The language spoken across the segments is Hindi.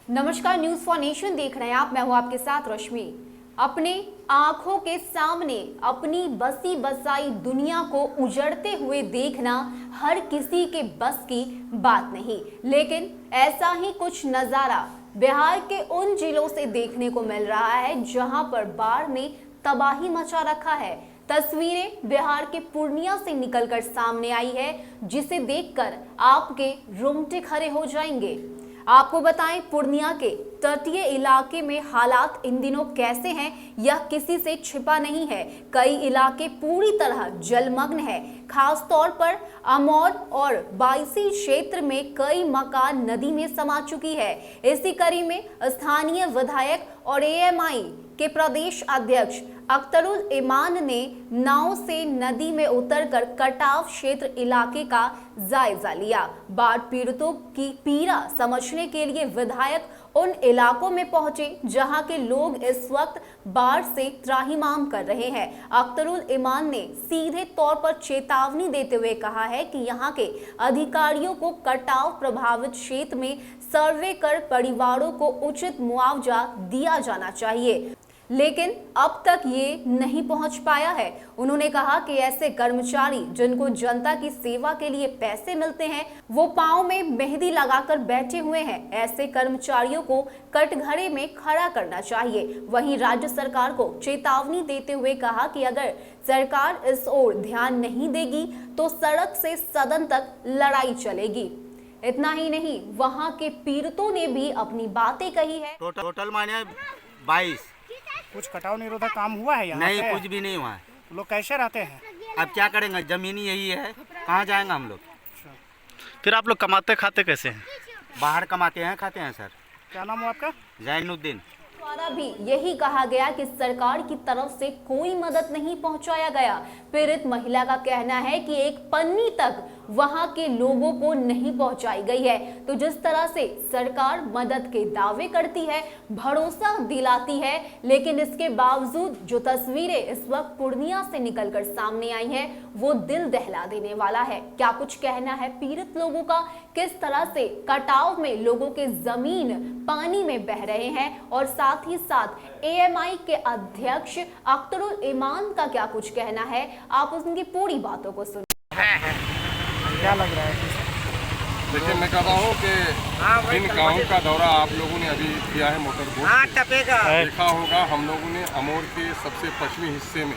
नमस्कार, न्यूज फॉर नेशन देख रहे हैं आप। मैं हूं आपके साथ रश्मि। अपने आंखों के सामने अपनी बसी बसाई दुनिया को उजड़ते हुए देखना हर किसी के बस की बात नहीं, लेकिन ऐसा ही कुछ नजारा बिहार के उन जिलों से देखने को मिल रहा है जहां पर बाढ़ ने तबाही मचा रखा है। तस्वीरें बिहार के पूर्णिया से निकलकर सामने आई है, जिसे देखकर आपके रोंगटे खड़े हो जाएंगे। आपको बताएं, पूर्णिया के तटीय इलाके में हालात इन दिनों कैसे हैं यह किसी से छिपा नहीं है। कई इलाके पूरी तरह जलमग्न है। खास तौर पर अमौर और बायसी क्षेत्र में कई मकान नदी में समा चुकी है। इसी कड़ी में स्थानीय विधायक और एएमआई के प्रदेश अध्यक्ष अख्तरुल इमान ने नाव से नदी में उतरकर कटाव क्षेत्र इलाके का जायजा लिया। बाढ़ पीड़ितों की पीड़ा समझने के लिए विधायक उन इलाकों में पहुंचे जहां के लोग इस वक्त बाढ़ से त्राहिमाम कर रहे हैं। अख्तरुल इमान ने सीधे तौर पर चेतावनी देते हुए कहा है कि यहां के अधिकारियों को कटाव प्रभावित क्षेत्र में सर्वे कर परिवारों को उचित मुआवजा दिया जाना चाहिए, लेकिन अब तक ये नहीं पहुंच पाया है। उन्होंने कहा कि ऐसे कर्मचारी जिनको जनता की सेवा के लिए पैसे मिलते हैं, वो पांव में मेहंदी लगाकर बैठे हुए हैं। ऐसे कर्मचारियों को कटघरे में खड़ा करना चाहिए। वहीं राज्य सरकार को चेतावनी देते हुए कहा कि अगर सरकार इस ओर ध्यान नहीं देगी तो सड़क से सदन तक लड़ाई चलेगी। इतना ही नहीं, वहां के पीड़ितों ने भी अपनी बातें कही है। टोटल माने 22। कुछ कटाव निरोधक काम हुआ है यहाँ नहीं, पे? कुछ भी नहीं हुआ है। लोग कैसे रहते हैं? अब क्या करेंगे, जमीन ही यही है, कहाँ जाएंगे हम लोग। फिर आप लोग कमाते खाते कैसे हैं? बाहर कमाते हैं, खाते हैं सर। क्या नाम हुआ आपका? जैनुद्दीन। द्वारा भी यही कहा गया कि सरकार की तरफ से कोई मदद नहीं पहुंचाया गया। पीड़ित महिला का कहना है कि एक पन्नी तक वहां के लोगों को नहीं पहुंचाई गई है। तो जिस तरह से सरकार मदद के दावे करती है, भरोसा दिलाती है, लेकिन इसके बावजूद जो तस्वीरें इस वक्त पूर्णिया से निकलकर सामने आई है वो दिल दहला देने वाला है। क्या कुछ कहना है पीड़ित लोगों का, किस तरह से कटाव में लोगों के जमीन पानी में बह रहे हैं, और साथ ही साथ एएमआई के अध्यक्ष अख्तरुल इमान का क्या कुछ कहना है, आप उनकी पूरी बातों को सुनिए। क्या लग रहा है? देखिए, मैं कह रहा हूँ कि इन गाँव का दौरा आप लोगों ने अभी किया है मोटर बोट। देखा होगा, हम लोगों ने अमौर के सबसे पश्चिमी हिस्से में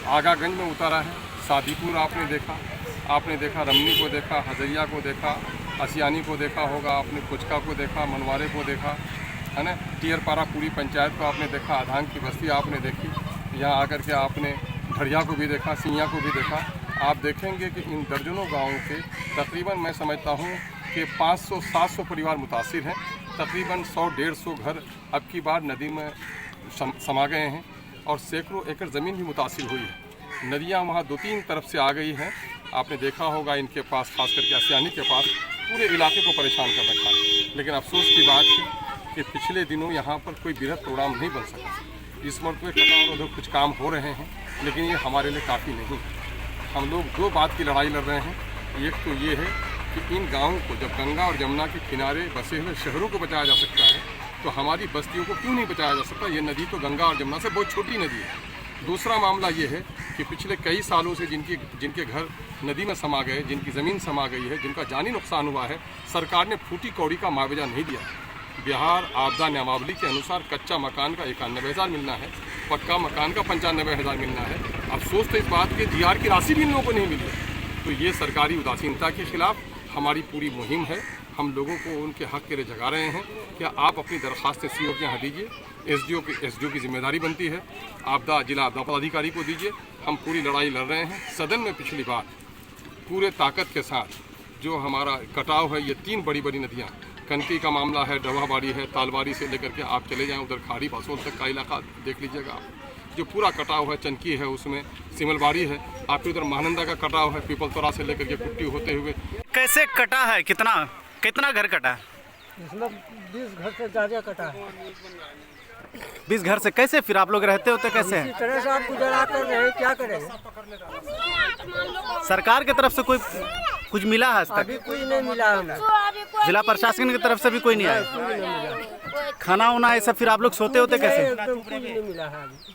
आगागंज में उतारा है। सादीपुर आपने देखा रमनी को देखा, हजरिया को देखा, असियानी को देखा होगा, आपने कुचका को देखा, मनवारे को देखा, है ना। टियरपारा पूरी पंचायत को आपने देखा, आधांग की बस्ती आपने देखी, यहाँ आकर के आपने ढड़िया को भी देखा, सिंया को भी देखा। आप देखेंगे कि इन दर्जनों गाँवों के तकरीबन मैं समझता हूँ कि 500-700 परिवार मुतासिर हैं। तकरीबन 100-150 घर अब की बार नदी में समा गए हैं और सैकड़ों एकड़ ज़मीन भी मुतासिर हुई है। नदियाँ वहाँ 2-3 तरफ से आ गई हैं। आपने देखा होगा इनके पास, खास करके असियानी के पास, पूरे इलाके को परेशान कर रखा है। लेकिन अफसोस की बात है कि पिछले दिनों यहाँ पर कोई बृहद प्रोग्राम नहीं बन सका। इस मरतबे कटाव रोधक कुछ काम हो रहे हैं, लेकिन ये हमारे लिए काफ़ी नहीं है। हम लोग दो बात की लड़ाई लड़ रहे हैं। एक तो ये है कि इन गाँवों को, जब गंगा और यमुना के किनारे बसे हुए शहरों को बचाया जा सकता है, तो हमारी बस्तियों को क्यों नहीं बचाया जा सकता। ये नदी तो गंगा और यमुना से बहुत छोटी नदी है। दूसरा मामला ये है कि पिछले कई सालों से जिनके घर नदी में समा गए, जिनकी ज़मीन समा गई है, जिनका जानी नुकसान हुआ है, सरकार ने फूटी कौड़ी का मुआवजा नहीं दिया। बिहार आपदा नियमावली के अनुसार कच्चा मकान का 91,000 मिलना है, पक्का मकान का 95,000 मिलना है। अफसोस तो इस बात के जीआर की राशि भी इन लोगों को नहीं मिली है। तो ये सरकारी उदासीनता के खिलाफ हमारी पूरी मुहिम है। हम लोगों को उनके हक के लिए जगा रहे हैं। क्या आप अपनी दरख्वास्तें सीओ के यहाँ दीजिए, एसडीओ की जिम्मेदारी बनती है, जिला आपदा पदाधिकारी को दीजिए। हम पूरी लड़ाई लड़ रहे हैं। सदन में पिछली बार पूरे ताकत के साथ जो हमारा कटाव है, ये 3 बड़ी बड़ी नदियाँ, कनकी का मामला है, डवाबाड़ी है, तालवारी से लेकर के आप चले जाएं उधर खाड़ी बासोल तक का इलाका देख लीजिएगा आप, जो पूरा कटाव है। चनकी है, उसमें सिमलबाड़ी है, आपके उधर महानंदा का कटाव है, पीपलतोरा से लेकर के कुट्टी होते हुए। कैसे कटा है? कितना घर कटा है? इसमें 20 घर से ज़्यादा कटा है। 20 घर से कैसे फिर आप लोग रहते होते कैसे हैं? इसी तरह से आप गुजारा कर रहे हैं, क्या करें? सरकार की तरफ से कोई कुछ मिला है आज तक? अभी कोई नहीं मिला हमें। जिला प्रशासन की तरफ से भी कोई नहीं आया? कोई नहीं मिला। खाना वाना ये सब फिर आप लोग सोते होते कैसे? एकदम कोई नहीं मिला है अभी।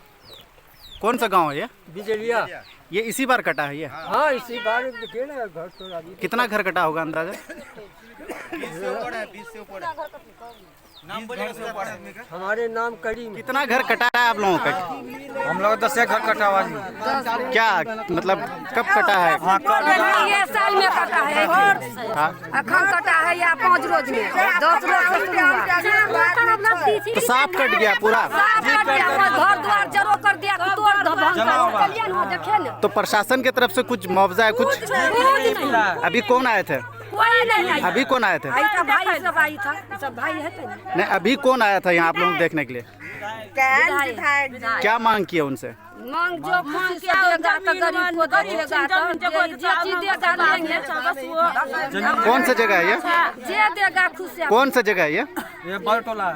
कौन सा गांव है ये? बिजलिया। ये इसी बार कटा है ये? हाँ इसी बार देखिए ना घर तो अभी। कितना घर कटा होगा अंदाजा? हमारे नाम करीम। कितना घर कटा है आप लोगों का? हम लोग 10 घर कटा हुआ है। क्या मतलब कब कटा है? ये साल में कटा है, अखन कटा है या 5 रोज में, 10 रोज से शुरू हुआ। तो साफ कट गया पूरा? साफ कर दिया, घर द्वार जरो कर दिया, तोड़ देखे ना। तो प्रशासन की तरफ से कुछ मुआवजा है कुछ? अभी कौन आए थे? कोई नहीं। अभी कौन आए थे? आई था भाई, सब आई था, सब भाई है तो नहीं, अभी कौन आया था यहाँ आप लोग देखने के लिए? क्या मांग किए उनसे? मांग जो मांग किया देगा तो गरीब को देगा, तो जो चीज देगा लेंगे। कौन सा जगह है ये? जे देगा खुश है। कौन सा जगह है ये? ये बरटोला।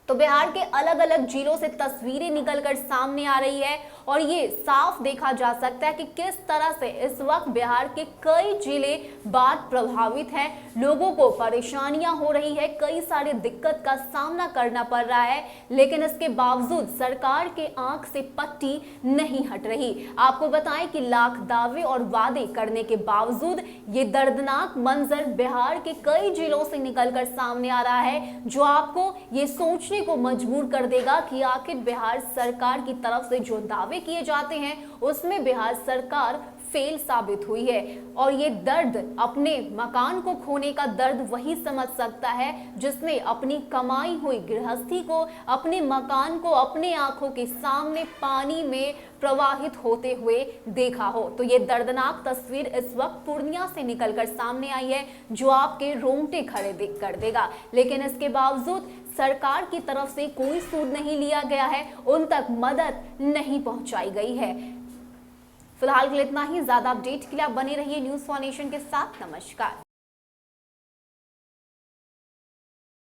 तो बिहार के अलग अलग जिलों से तस्वीरें निकलकर सामने आ रही है और ये साफ देखा जा सकता है कि किस तरह से इस वक्त बिहार के कई जिले बाढ़ प्रभावित हैं। लोगों को परेशानियां हो रही है, कई सारे दिक्कत का सामना करना पड़ रहा है, लेकिन इसके बावजूद सरकार के आंख से पट्टी नहीं हट रही। आपको बताएं कि लाख दावे और वादे करने के बावजूद ये दर्दनाक मंजर बिहार के कई जिलों से निकलकर सामने आ रहा है, जो आपको ये सोचने को मजबूर कर देगा कि आखिर बिहार सरकार की तरफ से जो दावे किए जाते हैं उसमें बिहार सरकार फेल साबित हुई है। और ये दर्द, अपने मकान को खोने का दर्द वही समझ सकता है जिसने अपनी कमाई हुई गृहस्थी को, अपने मकान को अपने आंखों के सामने पानी में प्रवाहित होते हुए देखा हो। तो ये दर्दनाक तस्वीर इस वक्त पूर्णिया से निकलकर सामने आई है, जो आपके रोंगटे खड़े कर देगा। लेकिन इसके बावजूद सरकार की तरफ से कोई सूद नहीं लिया गया है, उन तक मदद नहीं पहुंचाई गई है। फिलहाल के लिए इतना ही। ज्यादा अपडेट के लिए आप बने रहिए न्यूज़ फॉर नेशन के साथ। नमस्कार।